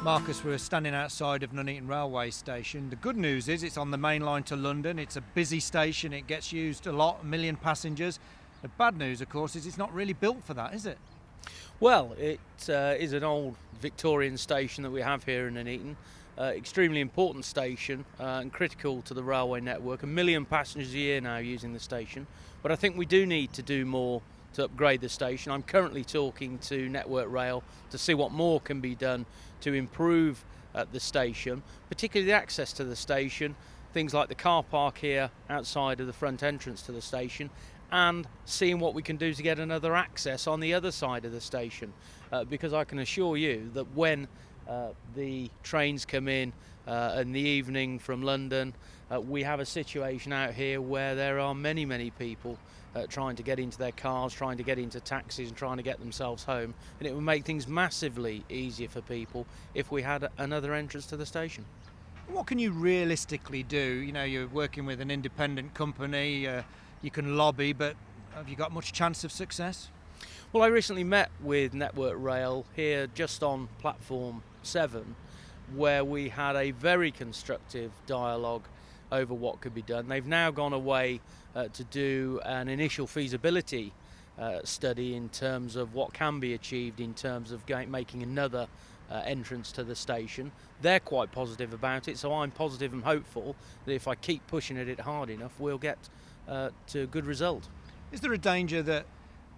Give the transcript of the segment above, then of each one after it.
Marcus, we're standing outside of Nuneaton railway station. The good news is it's on the main line to London. It's a busy station, it gets used a lot, 1 million passengers. The bad news, of course, is it's not really built for that, is it? Well, it is an old Victorian station that we have here in Nuneaton. Extremely important station and critical to the railway network. 1 million passengers a year now using the station. But I think we do need to do more to upgrade the station. I'm currently talking to Network Rail to see what more can be done to improve the station, particularly the access to the station, things like the car park here outside of the front entrance to the station, and seeing what we can do to get another access on the other side of the station, because I can assure you that when the trains come in the evening from London, we have a situation out here where there are many people trying to get into their cars, trying to get into taxis and trying to get themselves home, and it would make things massively easier for people if we had another entrance to the station. What can you realistically do? You know, you're working with an independent company, you can lobby, but have you got much chance of success? Well, I recently met with Network Rail here just on platform 7, where we had a very constructive dialogue over what could be done. They've now gone away to do an initial feasibility study in terms of what can be achieved in terms of making another entrance to the station. They're quite positive about it, so I'm positive and hopeful that if I keep pushing at it hard enough, we'll get to a good result. Is there a danger that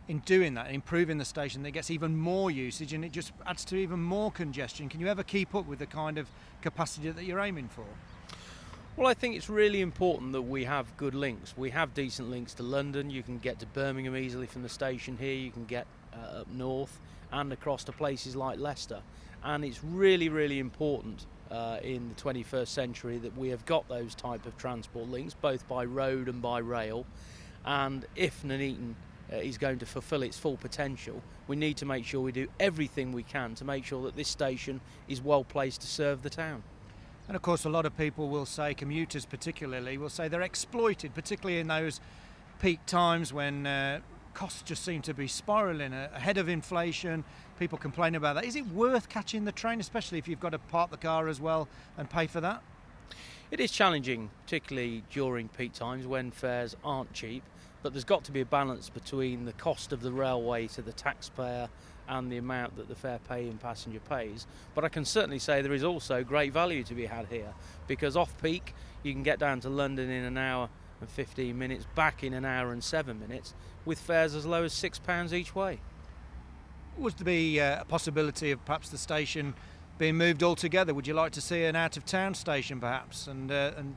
in doing that, improving the station, that gets even more usage and it just adds to even more congestion? Can you ever keep up with the kind of capacity that you're aiming for? Well, I think it's really important that we have good links. We have decent links to London. You can get to Birmingham easily from the station here. You can get up north and across to places like Leicester. And it's really important in the 21st century that we have got those type of transport links, both by road and by rail. And if Nuneaton is going to fulfil its full potential, we need to make sure we do everything we can to make sure that this station is well placed to serve the town. And of course a lot of people will say, commuters particularly, will say they're exploited, particularly in those peak times when costs just seem to be spiralling ahead of inflation. People complain about that. Is it worth catching the train, especially if you've got to park the car as well and pay for that? It is challenging, particularly during peak times when fares aren't cheap, but there's got to be a balance between the cost of the railway to the taxpayer and the amount that the fare paying passenger pays. But I can certainly say there is also great value to be had here, because off peak you can get down to London in an hour and 15 minutes, back in an hour and 7 minutes, with fares as low as £6 each way. Would there be a possibility of perhaps the station being moved altogether? Would you like to see an out-of-town station perhaps and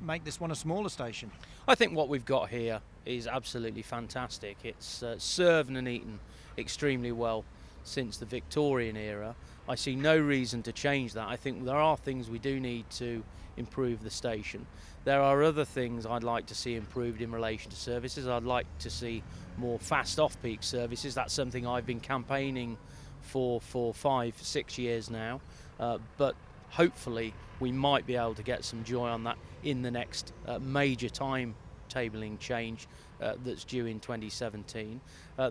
make this one a smaller station? I think what we've got here is absolutely fantastic. It's served Nuneaton extremely well since the Victorian era. I see no reason to change that. I think there are things we do need to improve the station. There are other things I'd like to see improved in relation to services. I'd like to see more fast off-peak services. That's something I've been campaigning for 5-6 years now, but hopefully we might be able to get some joy on that in the next major time-tabling change that's due in 2017.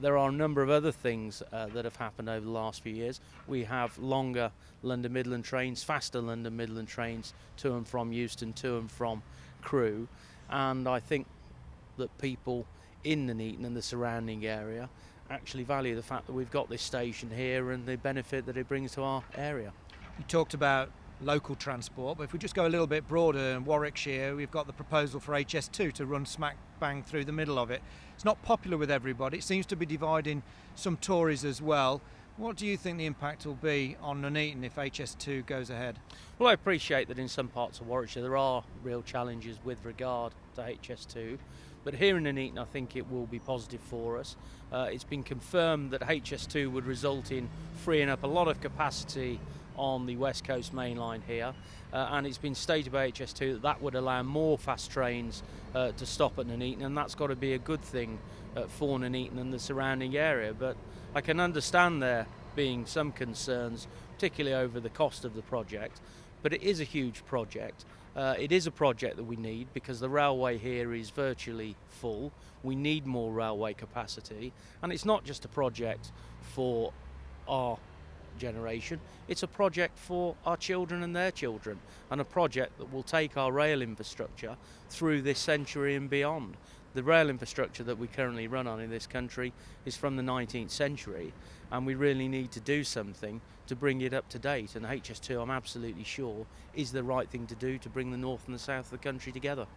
There are a number of other things that have happened over the last few years. We have longer London Midland trains, faster London Midland trains to and from Euston, to and from Crewe, and I think that people in Nuneaton and the surrounding area actually value the fact that we've got this station here and the benefit that it brings to our area. You talked about local transport, but if we just go a little bit broader, in Warwickshire we've got the proposal for HS2 to run smack bang through the middle of it. It's not popular with everybody. It seems to be dividing some Tories as well. What do you think the impact will be on Nuneaton if HS2 goes ahead? Well, I appreciate that in some parts of Warwickshire there are real challenges with regard to HS2, but here in Nuneaton I think it will be positive for us. It's been confirmed that HS2 would result in freeing up a lot of capacity on the West Coast main line here, and it's been stated by HS2 that that would allow more fast trains to stop at Nuneaton, and that's got to be a good thing for Nuneaton and the surrounding area. But I can understand there being some concerns, particularly over the cost of the project, but it is a huge project. It is a project that we need because the railway here is virtually full. We need more railway capacity, and it's not just a project for our generation. It's a project for our children and their children, and a project that will take our rail infrastructure through this century and beyond. The rail infrastructure that we currently run on in this country is from the 19th century, and we really need to do something to bring it up to date, and HS2, I'm absolutely sure, is the right thing to do to bring the north and the south of the country together.